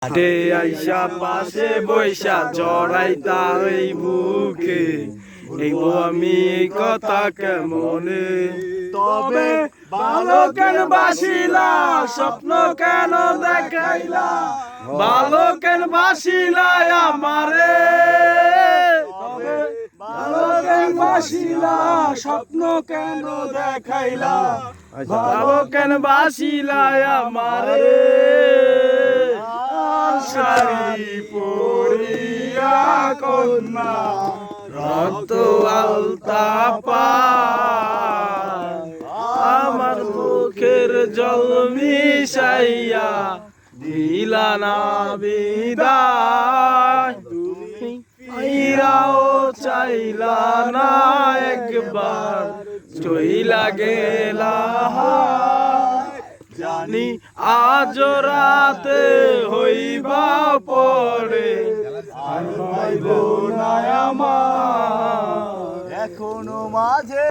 হাটে আইসা পাশে বৈশা জড়াইতা এই বুকে এই আমি এই কথা কেমনে তবে ভালো কেন বাসিলা স্বপ্ন কেন দেখাইলা ভালো কেন বাসিলা আমারে তবে ভালো কেন বাসিলা স্বপ্ন কেন দেখাইলা ভালো কেন বাসিলা আমারে শাড়ি পরিয়া কন্যা রক্ত আলতা পায় আমার মুখের জল মিশাইয়া দিলা না বিদায় তুমি ফিরাও চাইলা না একবার চইলা গেলা জানি আজ রাতে হইবা পরে আর পাইব না আমার এখনো মাঝে।